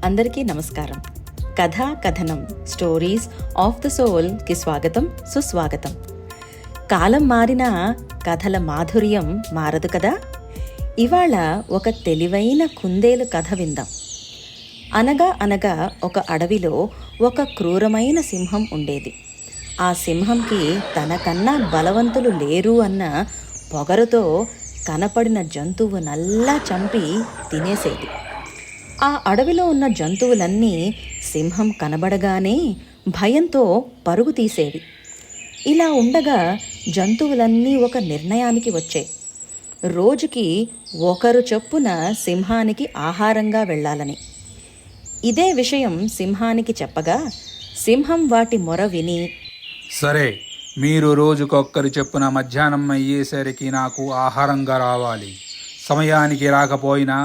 అందరికీ నమస్కారం. కథా కథనం స్టోరీస్ ఆఫ్ ద సోల్కి స్వాగతం, సుస్వాగతం. కాలం మారినా కథల మాధుర్యం మారదు కదా. ఇవాళ ఒక తెలివైన కుందేలు కథ విందాం. అనగా అనగా ఒక అడవిలో ఒక క్రూరమైన సింహం ఉండేది. ఆ సింహంకి తనకన్నా బలవంతులు లేరు అన్న పొగరుతో కనపడిన జంతువునల్లా చంపి తినేసేది. ఆ అడవిలో ఉన్న జంతువులన్నీ సింహం కనబడగానే భయంతో పరుగు తీసేవి. ఇలా ఉండగా జంతువులన్నీ ఒక నిర్ణయానికి వచ్చాయి. రోజుకి ఒకరు చొప్పున సింహానికి ఆహారంగా వెళ్ళాలని. ఇదే విషయం సింహానికి చెప్పగా సింహం వాటి మొర విని, సరే, మీరు రోజుకొక్కరు చెప్పున మధ్యాహ్నం అయ్యేసరికి నాకు ఆహారంగా రావాలి. సమయానికి రాకపోయినా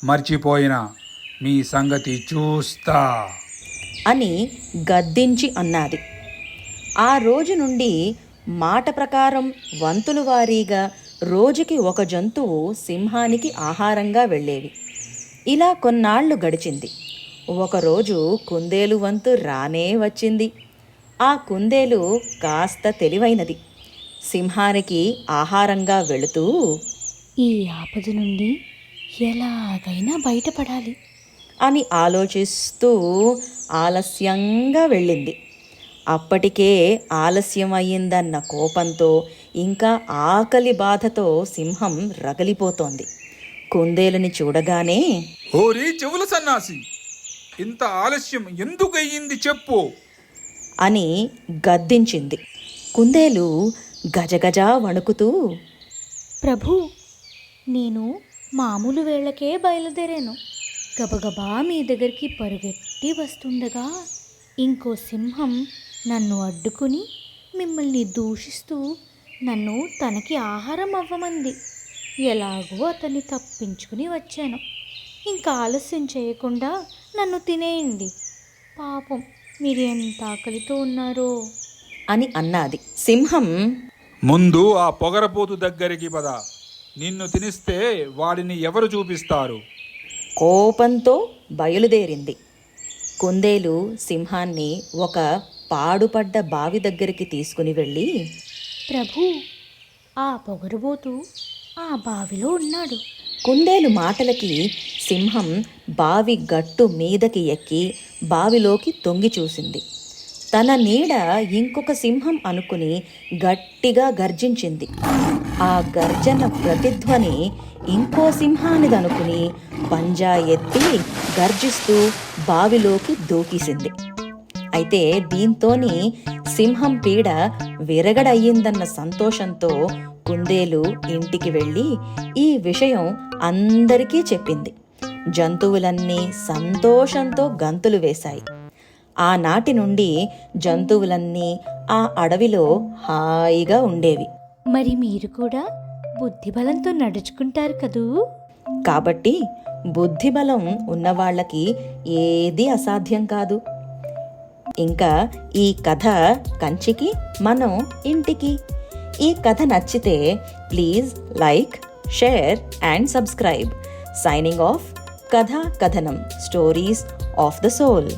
మర్చిపోయినా మీ సంగతి చూస్తా అని గద్దించి అన్నది. ఆ రోజు నుండి మాట ప్రకారం వంతుల వారీగా రోజుకి ఒక జంతువు సింహానికి ఆహారంగా వెళ్ళేవి. ఇలా కొన్నాళ్లు గడిచింది. ఒకరోజు కుందేలు వంతు రానే వచ్చింది. ఆ కుందేలు కాస్త తెలివైనది. సింహానికి ఆహారంగా వెళుతూ, ఈ ఆపద నుండి ఎలాగైనా బయటపడాలి అని ఆలోచిస్తూ ఆలస్యంగా వెళ్ళింది. అప్పటికే ఆలస్యం అయ్యిందన్న కోపంతో ఇంకా ఆకలి బాధతో సింహం రగిలిపోతోంది. కుందేలుని చూడగానే, ఓరి చెవుల సన్నాసి, ఇంత ఆలస్యం ఎందుకు అయ్యింది చెప్పు అని గద్దించింది. కుందేలు గజగజ వణుకుతూ, ప్రభు, నేను మామూలు వేళకే బయలుదేరాను. గబగబా మీ దగ్గరికి పరుగెత్తి వస్తుండగా ఇంకో సింహం నన్ను అడ్డుకుని మిమ్మల్ని దూషిస్తూ నన్ను తనకి ఆహారం అవ్వమంది. ఎలాగో అతన్ని తప్పించుకుని వచ్చాను. ఇంకా ఆలస్యం చేయకుండా నన్ను తినేయండి. పాపం, మీరు ఎంత ఆకలితో ఉన్నారో అని అన్నది. సింహం, ముందు ఆ పొగరపోతు దగ్గరికి పద. నిన్ను తినిస్తే వాడిని ఎవరు చూపిస్తారు? కోపంతో బయలుదేరింది. కుందేలు సింహాన్ని ఒక పాడుపడ్డ బావి దగ్గరికి తీసుకుని వెళ్ళి, ప్రభు, ఆ పొగరుబోతు ఆ బావిలో ఉన్నాడు. కుందేలు మాటలకి సింహం బావి గట్టు మీదకి ఎక్కి బావిలోకి తొంగి చూసింది. తన నీడ ఇంకొక సింహం అనుకుని గట్టిగా గర్జించింది. ఆ గర్జన ప్రతిధ్వని ఇంకో సింహానిదనుకుని పంజా ఎత్తి గర్జిస్తూ బావిలోకి దూకేసింది. అయితే దీంతోని సింహం పీడ విరగడయ్యిందన్న సంతోషంతో కుందేలు ఇంటికి వెళ్ళి ఈ విషయం అందరికీ చెప్పింది. జంతువులన్నీ సంతోషంతో గంతులు వేశాయి. ఆనాటి నుండి జంతువులన్నీ ఆ అడవిలో హాయిగా ఉండేవి. మరి మీరు కూడా బుద్ధిబలంతో నడుచుకుంటారు కదూ. కాబట్టి బుద్ధిబలం ఉన్నవాళ్లకి ఏదీ అసాధ్యం కాదు. ఇంకా ఈ కథ కంచికి, మనం ఇంటికి. ఈ కథ నచ్చితే please like, share and subscribe. Signing off. కథా కథనం స్టోరీస్ ఆఫ్ ద సోల్.